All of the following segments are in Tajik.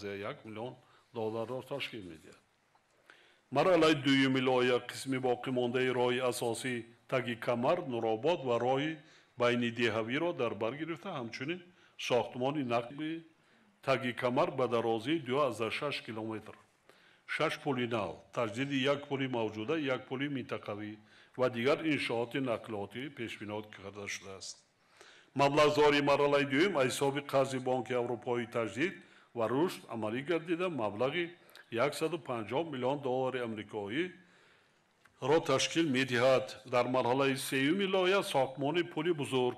1 میلیون دلار را تشکیل می‌دهد. مرحله دومی لایحه قسمی باقی مانده راهی اساسی تگی کمر، نورآباد و راهی بین دهوی را در بر گرفته، همچنین ساختمان نقبی تگی کمر به درازی 2.6 کیلومتر 6 پلی نو، تجدید یک پلی موجوده، یک پلی منطقوی و دیگر انشاءات نقلیاتی پیش بینی کرده شده است. مبلغ مرحله دوم حساب قرض بانک اروپایی تجدید و رشد عملی گردیده مبلغ 150 میلیون دلار امریکایی را تشکیل می‌دهد. در مرحله سوم لایحه ساختمان پلی بزرگ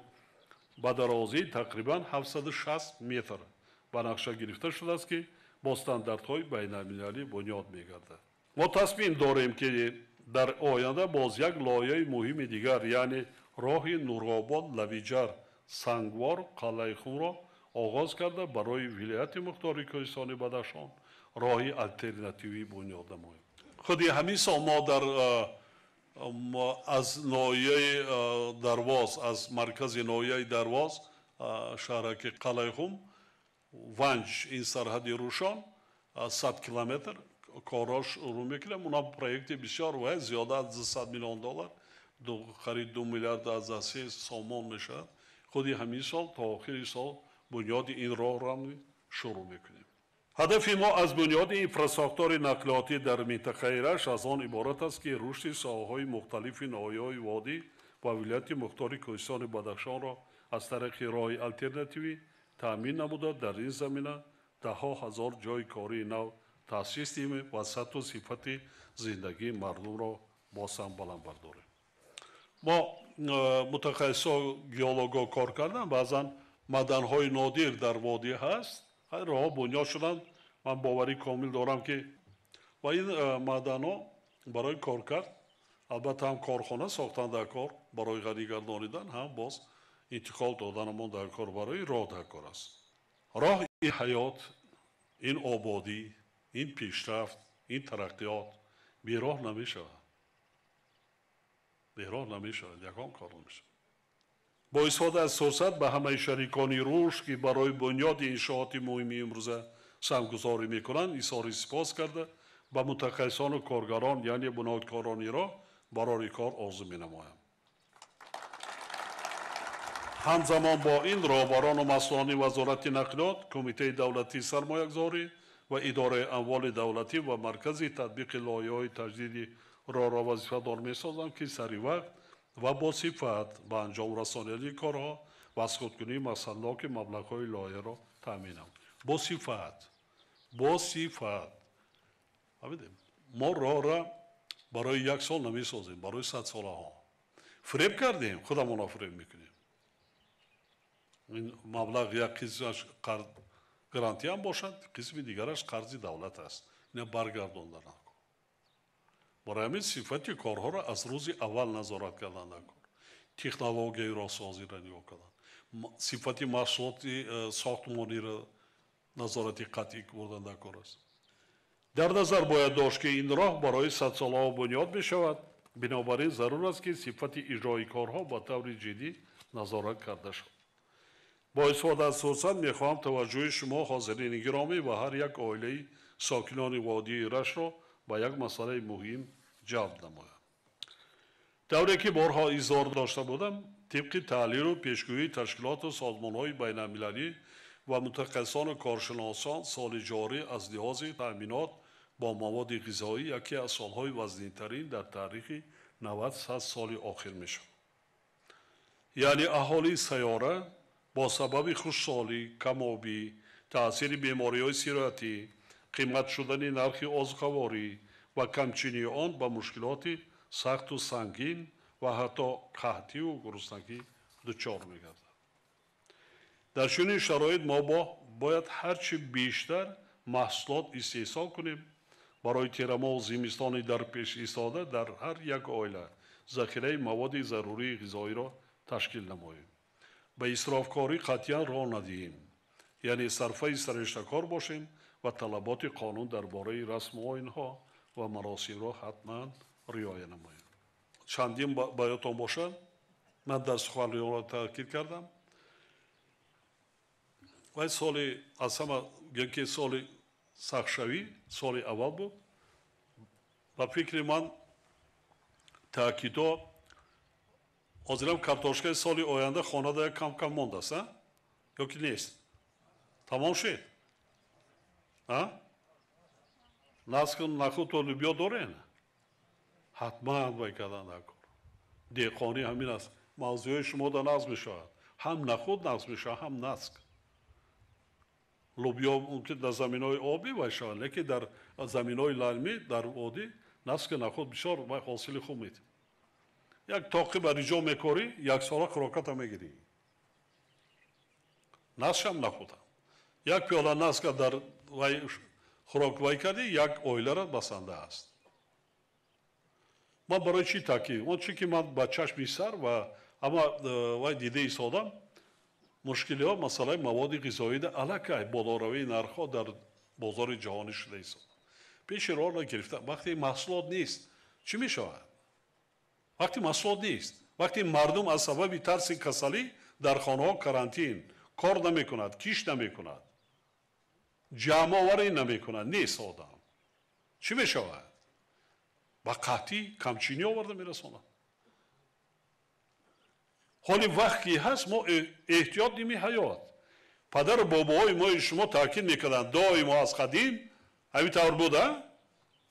با درازی تقریباً 760 متر به نقشه گرفته شده است که با استانداردهای بین‌المللی بنیاد می‌گردد. ما تصمیم داریم که در آینده باز یک لایحه مهم دیگر یعنی راه نورآباد لویجر سنگوار قلعه خون را آغاز کرده برای ولایت مختار کوهستان بدخشان راهی الтернативی بنیاد نماییم. خودی همین سال ما از ناحیه درواز، از مرکز ناحیه درواز شهرک قلعه خون ونج این سرحد روشان 100 کیلومتر کاراش شروع میکنیم. اونا پروژه بسیار و زیاده از 200 میلیون دلار خرید 2 میلیارد از اساس سامان میشه. خودی همین سال تا آخر سال بنیاد این راه را شروع میکنیم. هدف ما از بنیاد اینفراستراکچور نقلیاتی در منطقه رشت از آن عبارت است که رشد ساحه‌های مختلف ناحیه‌های وادی و ولایت مختار کوهستان بدخشان را از طریق راه الтернативی تامین نموده. در این زمینه ده‌ها هزار جای کاری نو تأسیس نمودیم و سطح و صفت زندگی مردم را بازم بلند برداریم. ما متخصصا گیولوگا کار کردن، بعضا معدن‌های نادر در وادی هست، راه بنیاد شدن. من باوری کامل دارم که و این معدن‌ها برای کار کرد البته هم کارخانه ساختن در کار برای غنی گردانیدن، هم باز انتقال دادن ما در کار برای راه در کار است. راه این حیات، این آبادی، این پیشرفت، این ترقیات بی راه نمیشه. بی راه نمیشه، یکم کار نمیشه. با استفاده از فرصت به همه شریکان رشد که برای بنیاد انشاءات مهمی امروزه سرمایه‌گذاری میکنند اظهار سپاس کرده و متخصصان و کارگران یعنی بنیادکارانی را برای کار عرضه می‌نمایم. همزمان با این راهبران و مسئولان وزارت نقلیات، کمیته دولتی سرمایه‌گذاری و اداره اموال دولتی و مرکز تطبیق لایحه‌های تجدید راه را وظیفه‌دار می‌سازم که سریع و با صفت به انجام رسانیدن کارها و از خودکنی مسئلات مبلغ‌های لایحه را تامین نماییم. با صفت ما راه را برای 1 سال نمی‌سازیم، برای 100 سال‌ها. فریب کردیم، خودمون را فریب می‌کنیم. این مبلغ یک قسمش گارانتی هم باشد، قسم دیگرش قرض دولت است. اینه برگرداندن نکن. برای همین صفت کارها را از روز اول نظارت کردن نکن. تکنولوژی را سازی را نگاه کردن. صفت محصولات ساختمانی را نظارت قطعی بردن نکن است. در نظر باید داشت که این راه برای 100 سال‌ها بنیاد می‌شود. بنابراین ضرور است که صفت اجرای کارها با طور جدی نظارت کرده شود. با استفاده از فرصت می‌خواهم توجه شما حاضرین گرامی و هر یک عائله ساکنان وادی رشت را به یک مسئله مهم جلب نمایم. طوری که بارها اظهار داشته بودم، طبق تحلیل و پیشگویی تشکیلات و سازمان‌های بین‌المللی و متخصصان و کارشناسان، سال جاری از لحاظ تأمینات با مواد غذایی یکی از سال‌های وزین‌ترین در تاریخ 90 سال آخر می‌شود. یعنی اهالی سیاره با سبب خشکسالی، کم‌آبی، تأثیر بیماری‌های سیرتی، قیمت شدن نرخ آذوقه‌واری و کمچینی آن با مشکلات سخت و سنگین و حتی قحطی و گرسنگی دچار می‌گردد. در چنین شرایط ما باید هرچی بیشتر محصولات استحصال کنیم. برای تیرما و زمستان در پیش ایستاده در هر یک عائله ذخیره مواد ضروری غذایی را تشکیل نماییم. به اسرافکاری قطعاً راه ندهیم. یعنی صرفه سرشتکار باشیم و طلبات قانون درباره رسم و آیین‌ها و مراسم را حتما رعایت نماییم. چندین با یادتان باشد من در سخنرانی را تاکید کردم و سال از همه یکی سال сахшави соли аввал буд ба фикри ман таъкидо ҳозирам картошкаи соли оянда хонада кам мондааст ё ки нест тамом шуд наск нахудро лӯбиё дорен ҳатман вай кардан дар кор деҳқонӣ ҳамин аст мавзӯи шумода нағз мешавад ҳам нахуд нағз мешавад ҳам наск лӯбиё мумкин дар заминҳои обӣ вай шавад лекин дар заминҳои лаймӣ дар водӣ наск нахуд бисёр вай ҳосили хуб медиҳад як тоқи ба риҷо мекорӣ яксола хӯроката мегирӣ наскам нахудам як пиёла наска дар вай хӯрок вай кардӣ як оилара басанда аст ман барои чӣ таъкид он чӣ ки ман ба чашми сар ва ама вай дида истодам мушкилиҳо масъалаи маводи ғизоида аллакай болоравии нархҳо дар бозори ҷаҳонӣ шуда истод пеши роҳро гирифта вақте маҳсулот нест чӣ мешавад вақте маҳсулот нест вақте мардум аз сабаби тарси касалӣ дар хонаҳо карантин кор намекунад киш намекунад ҷамъоварӣ намекунад нест одам чӣ мешавад ба қаҳтӣ камчинӣ оварда мерасонад ҳоли вақт ки ҳаст мо эҳтиёт ними ҳаёт падару бобоҳои мои шумо таъкид мекарданд доимо аз қадим ҳамин тавр буда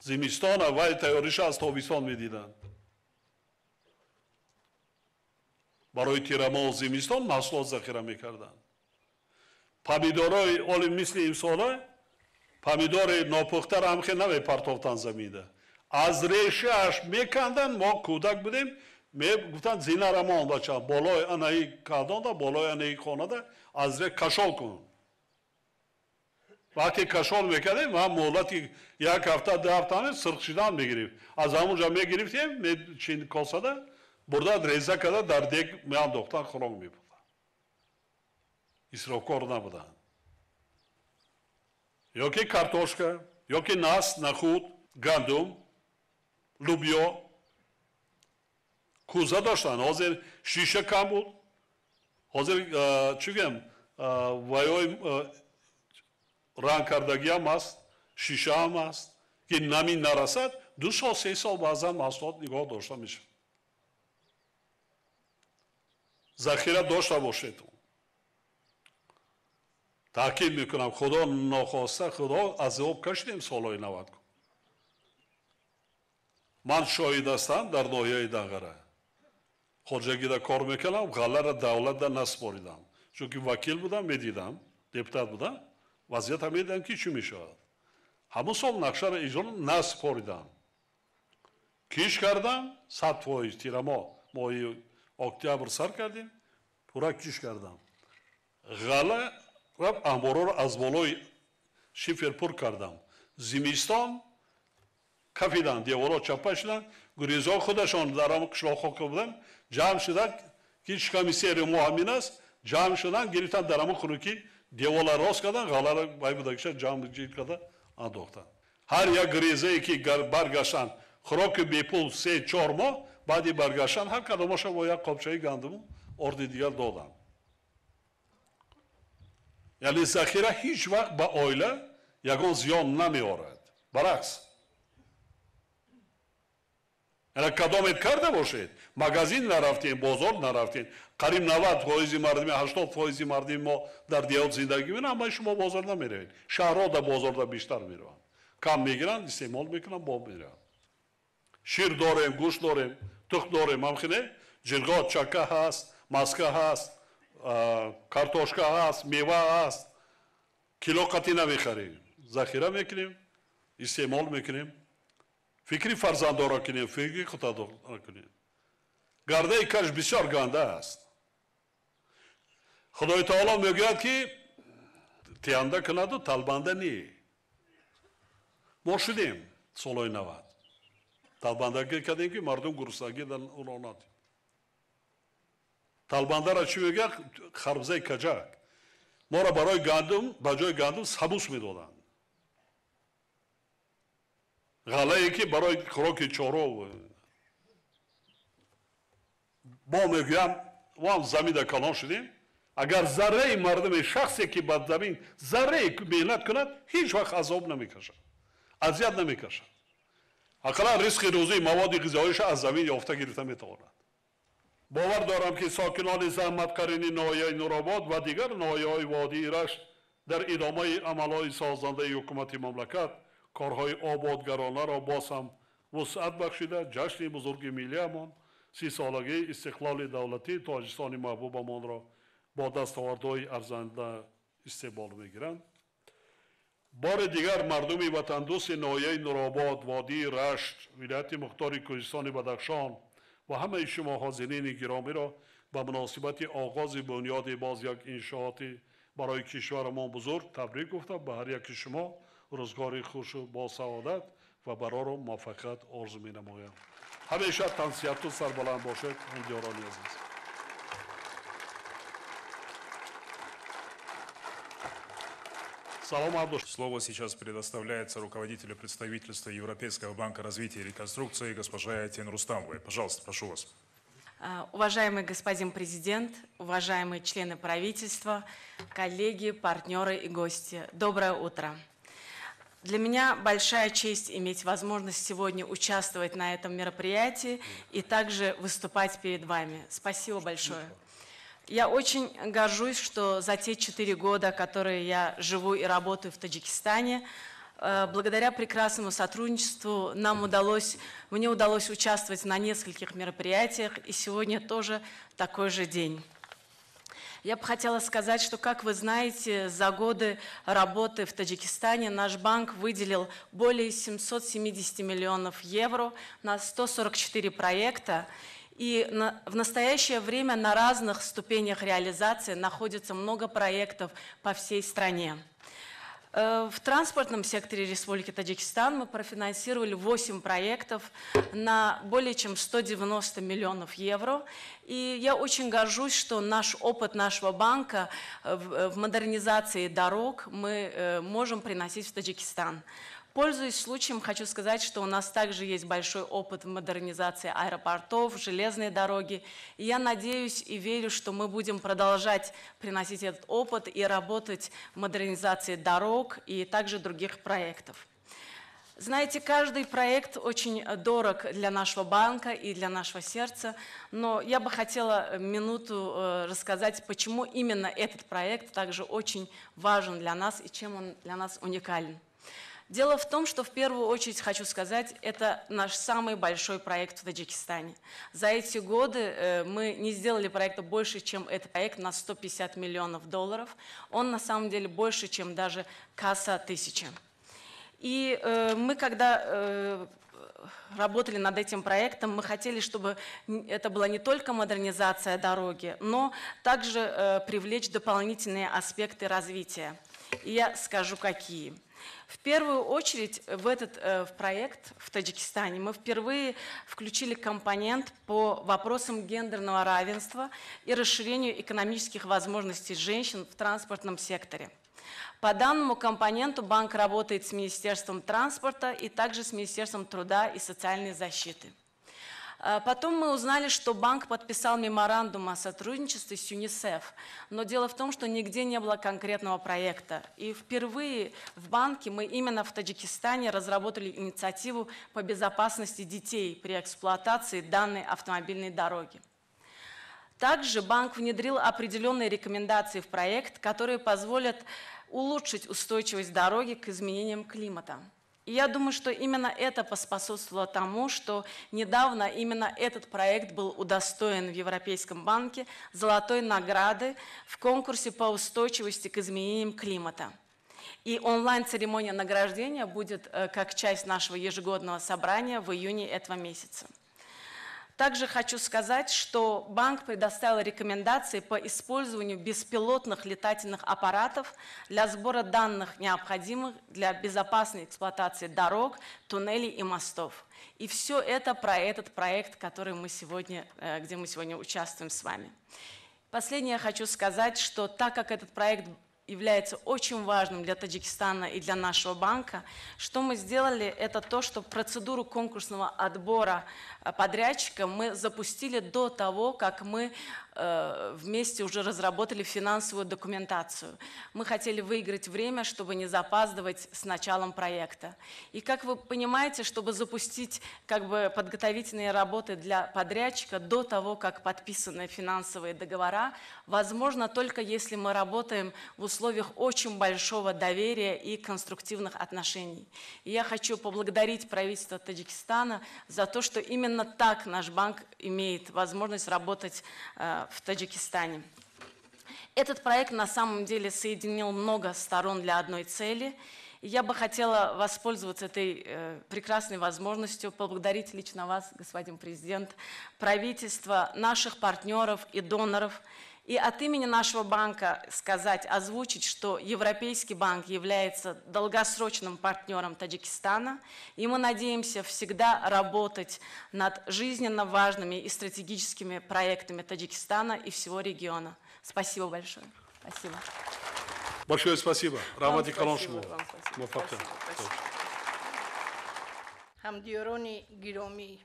зимистона вай тайёриша аз тобистон медиданд барои тирамоҳу зимистон маҳсулот захира мекарданд помидорҳои оли мисли имсола помидори нопухтара ҳамхе намепартофтанд замида аз решааш меканданд мо кӯдак будем гуфтанд зинара мон бача болои анаи кардонда болои анаи хонада аз ре кашол кун вақте кашол мекардем ма муҳлати як ҳафта ду ҳафта сирхшидан мегирифт аз ҳамунҷа мегирифтем чин косада бурда реза карда дар дег меандохтан хӯрок мебурданд исрофкор набуданд ё ки картошка ё ки наст нахуд гандум лӯбиё кӯза доштанд ҳозир шиша кам буд ҳозир чӣ гӯям вайҳои ранг ҳам аст шиша ҳам аст ки нами нарасад 2 сол 3 сол баъзан маҳсулот нигоҳ дошта мешавад захира дошта бошед таъкид мекунам худо нохоста худо аз об кашидем солҳои 90 ман шоҳид ҳастам дар ноҳияи дағара хоҷагида кор мекардам ғаллара давлатда наспоридам чунки вакил будам медидам депутат будам вазъиятам медидам ки чӣ мешавад ҳамун сол нақшара иҷро наспоридам киш кардам 100% тирамо моҳи октябр сар кардем пурра киш кардам ғалла амборҳоро аз болои шифер пур кардам зимистон кафидан девора чапа шудан гурезҳо худашон дар ҳамон қишлоқҳо ки буданд ҷамъ шудан ки комиссияри мо ҳамин аст ҷамъ шудан гирифтан дар ҳамон хунукӣ девора рост кардан ғаллара бай будагиша ҷамъ ҷид карда андохтанд ҳар як гурезае ки баргаштанд хӯроки бепул 3-4 моҳ баъди баргаштан ҳар кадомаша бо як қобчаи гандуму орди дигар додам яъне захира ҳеҷ вақт ба оила ягон зиён намеорад баръакс кадомет карда бошед магазин нарафтем бозор нарафтем қариб 90% мардими 80% мардими мо дар диҳот зиндагӣ мекунанд ҳамаи шумо бозор намеравед шаҳрҳо да бозорда бештар мераванд кам мегиранд истеъмол мекунанд боб мераванд шир дорем гӯшт дорем тухм дорем ҳамхине ҷиргот чакка ҳаст маска ҳаст картошка ҳаст мева ҳаст кило қатӣ намехарем захира мекунем истеъмол мекунем фикри фарзандора кунем фикри худдора кунем гардаи каш бисёр ганда аст худои таоло мегӯяд ки тианда кунаду талбанда не мо шудем солҳои 90 талбандагӣ кардем ки мардум гурснагӣ дар уронад талбандара чӣ мегӯяд харбзаи каҷак моро барои гандум ба ҷои гандум сабус медоданд ғаллае ки барои хӯроки чоро мо мегӯям мо ҳам замида калон шудем اگر ذره مردم شخصی که بر زمین ذره مهنت کند هیچ وقت عذاب نمیکشد، اذیت نمیکشد. اقلا رزق روزی مواد غذاییش از زمین یافته گرفته میتواند. باور دارم که ساکنان زحمتکاران ناحیه نورآباد و دیگر ناحیه‌های وادی رشت در ادامه عملهای سازنده حکومت مملکت کارهای آبادگرانه را باز هم وسعت بخشیده جشن بزرگ ملی‌مان 30 سالگی استقلال دولتی تاجیکستان محبوبمان را با دستاوردهای ارزنده استقبال می‌گیرند. بار دیگر مردم وطن دوست ناحیه نورآباد، وادی رشت، ولایت مختار کوهستان بدخشان و همه شما حاضرین گرامی را به مناسبت آغاز بنیاد باز یک انشاءات برای کشورمان بزرگ تبریک گفتم. به هر یک شما روزگاری خوش و با سعادت و برای موفقیت آرزو می‌نمایم. همیشه تنصیحت و سربلند باشد. همدیارانی عزیز. Слово сейчас предоставляется руководителю представительства Европейского банка развития и реконструкции госпоже Айтен Рустамовой. Пожалуйста, прошу вас. Уважаемый господин президент, уважаемые члены правительства, коллеги, партнеры и гости, доброе утро. Для меня большая честь иметь возможность сегодня участвовать на этом мероприятии и также выступать перед вами. Спасибо большое. Я очень горжусь, что за те 4 года, которые я живу и работаю в Таджикистане, благодаря прекрасному сотрудничеству мне удалось участвовать на нескольких мероприятиях, и сегодня тоже такой же день. Я бы хотела сказать, что, как вы знаете, за годы работы в Таджикистане наш банк выделил более 770 миллионов евро на 144 проекта. И в настоящее время на разных ступенях реализации находится много проектов по всей стране. В транспортном секторе Республики Таджикистан мы профинансировали 8 проектов на более чем 190 миллионов евро. И я очень горжусь, что наш опыт нашего банка в модернизации дорог мы можем приносить в Таджикистан. Пользуясь случаем, хочу сказать, что у нас также есть большой опыт в модернизации аэропортов, железной дороги. И я надеюсь и верю, что мы будем продолжать приносить этот опыт и работать в модернизации дорог и также других проектов. Знаете, каждый проект очень дорог для нашего банка и для нашего сердца, но я бы хотела минуту рассказать, почему именно этот проект также очень важен для нас и чем он для нас уникален. Дело в том, что в первую очередь хочу сказать, это наш самый большой проект в Таджикистане. За эти годы мы не сделали проекта больше, чем этот проект на 150 миллионов долларов. Он на самом деле больше, чем даже касса 1000. И мы, когда работали над этим проектом, мы хотели, чтобы это была не только модернизация дороги, но также привлечь дополнительные аспекты развития. И я скажу, какие. В первую очередь в этот проект в Таджикистане мы впервые включили компонент по вопросам гендерного равенства и расширению экономических возможностей женщин в транспортном секторе. По данному компоненту банк работает с Министерством транспорта и также с Министерством труда и социальной защиты. Потом мы узнали, что банк подписал меморандум о сотрудничестве с ЮНИСЕФ, но дело в том, что нигде не было конкретного проекта. И впервые в банке мы именно в Таджикистане разработали инициативу по безопасности детей при эксплуатации данной автомобильной дороги. Также банк внедрил определенные рекомендации в проект, которые позволят улучшить устойчивость дороги к изменениям климата. И я думаю, что именно это поспособствовало тому, что недавно именно этот проект был удостоен в Европейском банке золотой награды в конкурсе по устойчивости к изменениям климата. И онлайн-церемония награждения будет как часть нашего ежегодного собрания в июне этого месяца. Также хочу сказать, что банк предоставил рекомендации по использованию беспилотных летательных аппаратов для сбора данных, необходимых для безопасной эксплуатации дорог, туннелей и мостов. И все это про этот проект, где мы сегодня участвуем с вами. Последнее я хочу сказать, что так как этот проект является очень важным для Таджикистана и для нашего банка. Что мы сделали, это то, что процедуру конкурсного отбора подрядчика мы запустили до того, как мы вместе уже разработали финансовую документацию. Мы хотели выиграть время, чтобы не запаздывать с началом проекта. И как вы понимаете, чтобы запустить подготовительные работы для подрядчика до того, как подписаны финансовые договора, возможно только если мы работаем в условиях очень большого доверия и конструктивных отношений. И я хочу поблагодарить правительство Таджикистана за то, что именно так наш банк имеет возможность работать в Таджикистане. Этот проект на самом деле соединил много сторон для одной цели. И я бы хотела воспользоваться этой прекрасной возможностью, поблагодарить лично вас, господин президент, правительство, наших партнеров и доноров. И от имени нашего банка озвучить, что Европейский банк является долгосрочным партнером Таджикистана, и мы надеемся всегда работать над жизненно важными и стратегическими проектами Таджикистана и всего региона. Спасибо большое. Спасибо. Большое спасибо. Рамати Калоншму. همدیاران گرامی،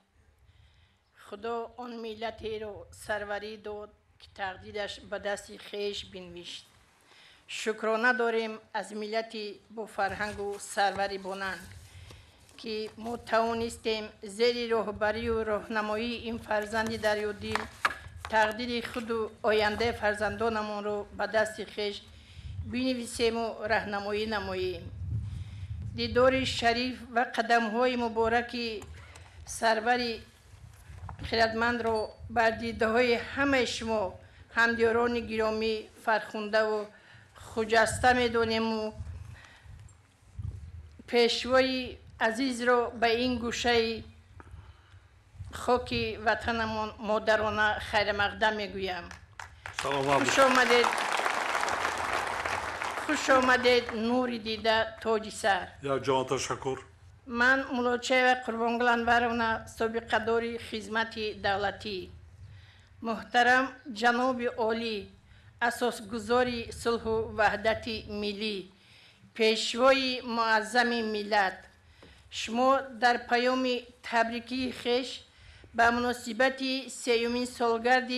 خدا آن ملتی را سروری داد که تقدیرش به دست خویش بنوشت. شکرانه داریم از ملتی با فرهنگ و سروری بانند که ما توانستیم زیر راهبری و راهنمایی این فرزند دریادل تقدیر خود و آینده فرزندانمان را به دست خویش بنویسیم و راهنمایی نماییم. دیدار شریف و قدم‌های مبارک سرور خردمند را بر دیده‌های همه شما همدیاران گرامی فرخنده و خجسته می‌دانیم و پیشوای عزیز را به این گوشه خاک وطنمان مادرانه خیر مقدم می‌گویم. خوش آمدید نور دیده تاج سر. یا جان تشکر. من ملاچه و قربانگل انورانه سابقه داری خدمت دولتی محترم جناب عالی اساسگذاری صلح و وحدت ملی پیشوای معظم ملت شما در پیام تبریکی خویش به مناسبت سیومین سالگرد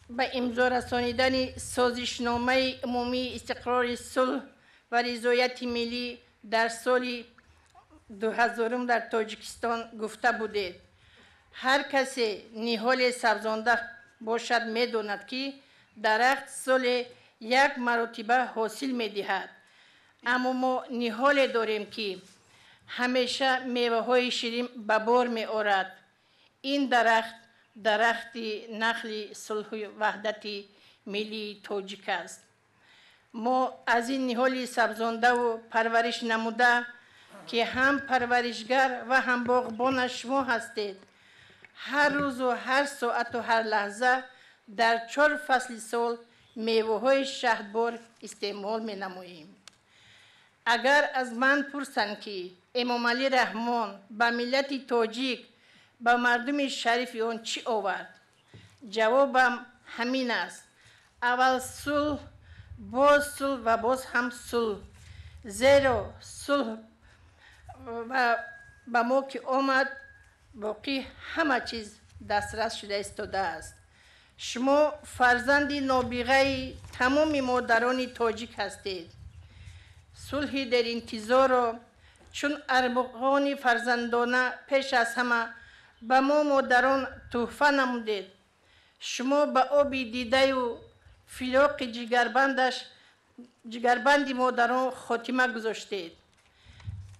به امضا رسانیدن سازشنامه عمومی استقرار صلح و رضایت ملی در سال 2000 در تاجیکستان گفته بودید. هر کسی نهال سبزانده باشد می‌داند که درخت سال یک مرتبه حاصل می‌دهد. اما ما نهال داریم که همیشه میوه‌های شیرین به بار می‌آورد. این درخت نخل صلح و وحدت ملی تاجیک است. ما از این نهال سبزانده و پرورش نموده که هم پرورشگر و هم باغبان شما هستید هر روز و هر ساعت و هر لحظه در 4 فصل سال میوه‌های شهدبار استعمال می‌نماییم. اگر از من پرسند که امام علی رحمان به ملت تاجیک به مردم شریف آن چی آورد؟ جوابم همین است. اول صلح، باز صلح و باز هم صلح. زیرا صلح و به ما که آمد باقی همه چیز دسترس شده استاده است. شما فرزند نابغه تمام مادران تاجیک هستید. صلح در انتظار چون ارمغان فرزندانه پیش از همه به ما مادران تحفه نمودید. شما به آب دیده و فراق جگربند مادران خاتمه گذاشتید.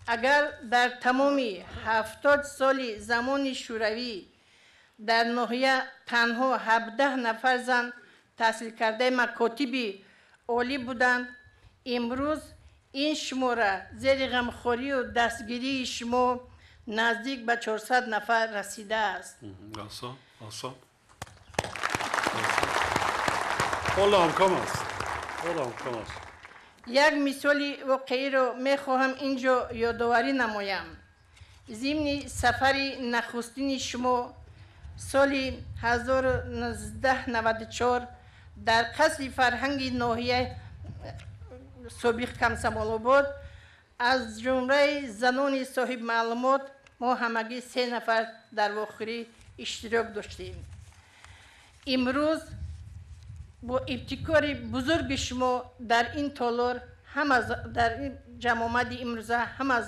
اگر در تمام 70 سال زمان شوروی در ناحیه تنها 17 نفر زن تحصیل کرده مکاتب عالی بودند، امروز این شماره زیر غمخوری و دستگیری شما نزدیک به 400 نفر رسیده است. آسان. الله کم است. یک مثال واقعی را میخواهم اینجا یادآوری نمایم. ضمن سفر نخستین شما سال 1994 در قصر فرهنگ ناحیه سابق کمسمال آباد از جمله زنان صاحب معلومات ما همگی 3 نفر در واخری اشتراک داشتیم. امروز با ابتکار بزرگ شما در این تالار در این جمع آمد امروزه همه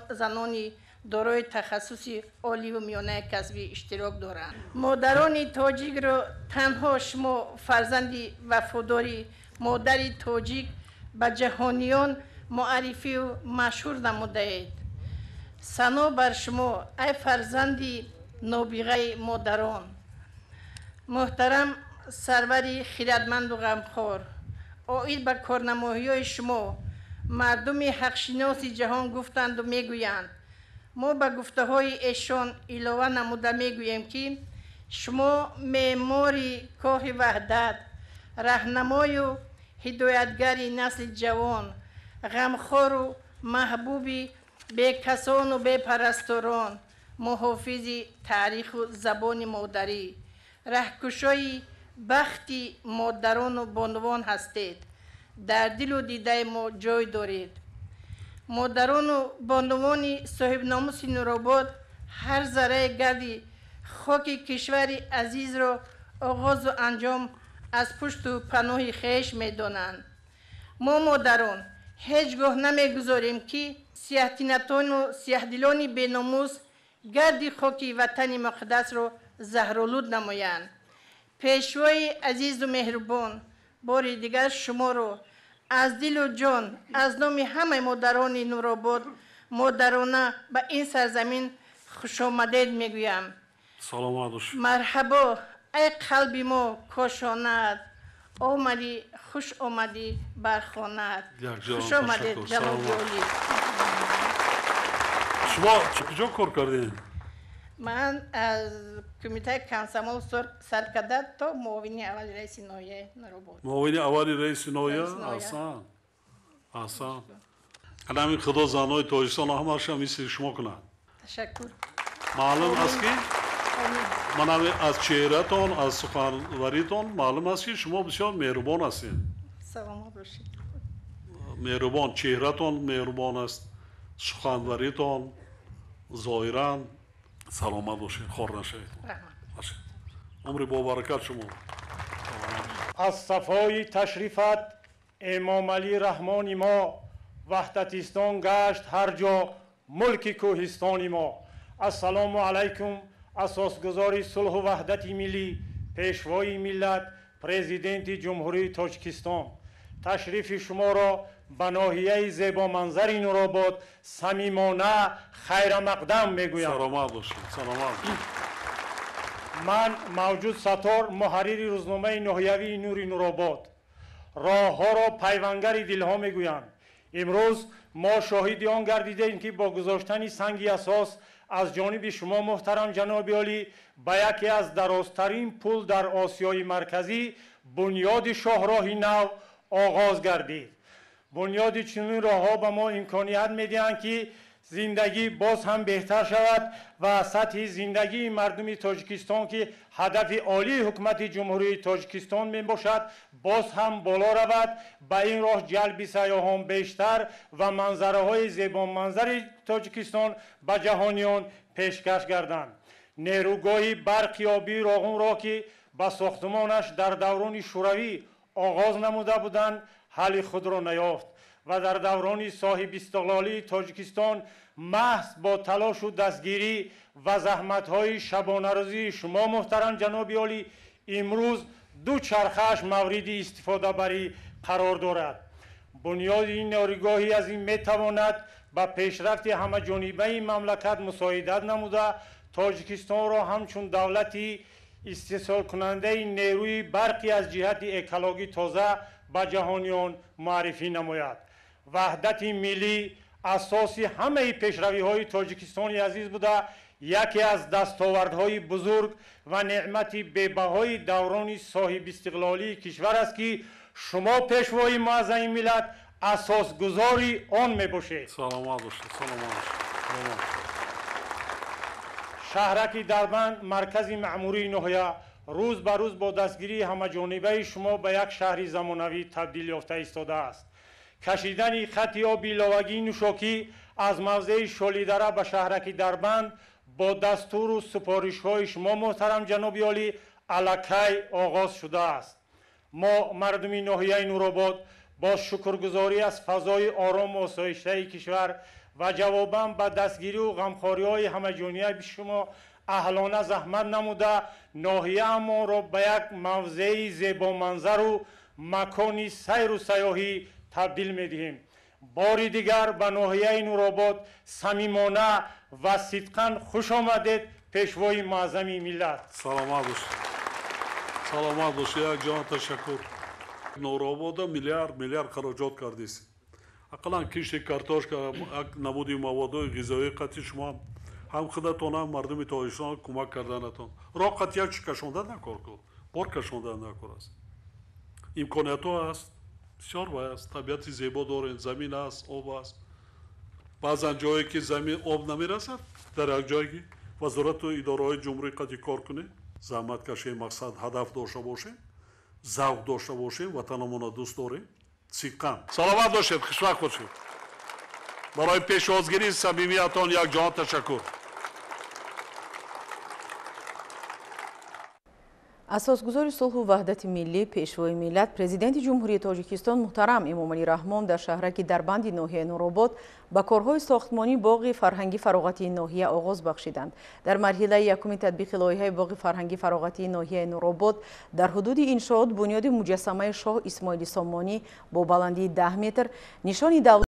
زنانی دارای تخصصی عالی و میانه کسبی اشتراک دارند. مادران تاجیک را تنها شما فرزندی وفاداری مادری تاجیک به جهانیان معرفی و مشهور نموده اید. ثنا بر شما ای فرزندی نابغه مادران. محترم سروری خیرتمند و غمخوار، آید به کارنمایی شما مردم حقشناس جهان گفتند و میگویند. ما به گفته های ایشان علاوه نموده میگوییم که شما معماری کاخ وحدت، راهنمای و هدایتگری نسل جوان، غمخوار و محبوبی به کسان و به پرستاران، محافظ تاریخ و زبان مادری، رهکشای بختی مادران و بانوان هستید. در دل و دیده ما جای دارید. مادران و بانوان صاحب ناموس نورآباد هر ذره گردی خاک کشور عزیز را آغاز و انجام از پشت و پناه خویش میدانند. ما مادران هیچگاه نمیگذاریم که سیاه‌طینتان و سیاه‌دلان بیناموس گردی خاک وطن مقدس را زهرآلود نمایند. پیشوای عزیز و مهربان، بار دیگر شما را از دل و جان از نام همه مادران نورآباد مادرانه به این سرزمین خوش آمدید میگویم. سلامت باش. مرحبا ای قلب ما کاشانت، آمدی خوش آمدی بر خانت. خوش آمدید جناب عالی. شما کجا کار کردین؟ من از کمیته کنسمال سرکردت تا معاونی اول رئیس نایه نورآباد. معاونی اول رئیس نایه؟ احسن احسن. همین خدا زنای تاجیکستان همش هم مثل شما کنند. تشکر. معلوم است که من از چهره‌تان از سخنوریتان معلوم است که شما بسیار مهربان هستید. سلامت باشید. مهربان، چهره‌تان مهربان است، سخنوریتان ظاهراً سلامت باشید، خار نشید. باشید. عمر با برکت شما. از صفای تشریفت امام علی رحمان ما، وحدتیستان گشت هر جا ملک کوهستان ما. السلام علیکم اساسگزار صلح و وحدت ملی، پیشوای ملت، پرزیدنت جمهوری تاجیکستان، تشریف شما را به ناحیه زیبا منظر نورآباد صمیمانه خیر مقدم میگویم. سلامت باشید. سلامت. من موجود ستار محرر روزنامه ناحیوی نور نورآباد راه ها را پیونگر دلها میگویم. امروز ما شاهد آن گردیدیم که با گذاشتن سنگ اساس از جانب شما محترم جناب عالی به یکی از درازترین پل در آسیای مرکزی بنیاد شاهراه نو آغاز گردید. بنیاد چنین راه‌ها به ما امکانیت می‌دهند که زندگی باز هم بهتر شود و سطح زندگی مردم تاجیکستان که هدف عالی حکومت جمهوری تاجیکستان میباشد باز هم بالا رود. به این راه جلب سیاحان بیشتر و منظره‌های زیبا منظر تاجیکستان به جهانیان پیشکش گردند. نیروگاه برقیابی راغون را که به ساختمانش در دوران شوروی آغاز نموده بودند حل خود را نیافت و در دوران صاحب استقلالی تاجیکستان محض با تلاش و دستگیری و زحمت‌های شبانه روزی شما محترم جناب عالی امروز دو چرخش مورد استفاده بری قرار دارد. بنیاد این نیروگاهی از این میتواند به پیشرفت همه جانبه این مملکت مساعدت نموده تاجیکستان را همچون دولتی استحصال کننده نیروی برقی از جهت اکولوژی تازه به جهانیان معرفی نماید. وحدت ملی اساس همه پیشروی‌های تاجیکستان عزیز بوده یکی از دستاوردهای بزرگ و نعمت بی‌بهای دوران صاحب استقلالی کشور است که شما پیشوای معظم ملت اساسگذاری آن میباشید. سلامت باشید. سلامت باشید. شهرک دربند مرکز معموری ناحیه روز به روز با دستگیری همه جانبه شما به یک شهری زمانوی تبدیل یافته ایستاده است. کشیدن خط آبی لاوگی نوشاکی از موضع شالیدره به شهرک دربند با دستور و سفارش های شما محترم جناب عالی الکی آغاز شده است. ما مردمی ناحیه نورآباد با شکرگزاری از فضای آرام و آسایشته کشور و جواباً به دستگیری و غمخوری‌های همه‌جانبه به شما اهلانه زحمت نموده ناحیه ما را به یک موضع زیبا منظر و مکانی سیر و سیاحی تبدیل می‌دهیم. بار دیگر به ناحیه نورآباد صمیمانه و صدقاً خوش آمدید پیشوای معظم ملت. سلامت باشید. سلامت باشید. یک جان تشکر. نورآباد میلیارد خراجات کردید. اقلا کشت کارتوشکا نمودی مواد غذایی قطعی شما هم خودتون هم مردم تاجیکستان کمک کردنتون. راه قطعی چی کشوندن نکار کن. بار کشوندن نکار است. امکانات ها است. بسیار است. طبیعت زیبا دارین. زمین است، آب است. بعضن جایی که زمین آب نمیرسد در یک جایی وزارت و اداره‌های جمهوری قطعی کار کنه. زحمت کشی مقصد هدف داشته باشیم. ذوق داشته باشیم. وطنمون را دوست داریم. سیکان. سلامت باشید. خوشوقت باشید. برای پیش‌آزگیری صمیمیتان یک جان تشکر. اساسگزار صلح و وحدت ملی پیشوای ملت президент جمهوری تاجیکستان محترم امامعلی رحمان در شهرک دربند ناحیه نورآباد با کارهای ساختمانی باغ فرهنگی فراغتی ناحیه آغاز بخشیدند. در مرحله یکم تطبیق لایحه باغ فرهنگی فراغتی ناحیه نورآباد در حدود انشاءات بنیاد مجسمه شاه اسماعیل سامانی با بلندی 10 متر نشان دولت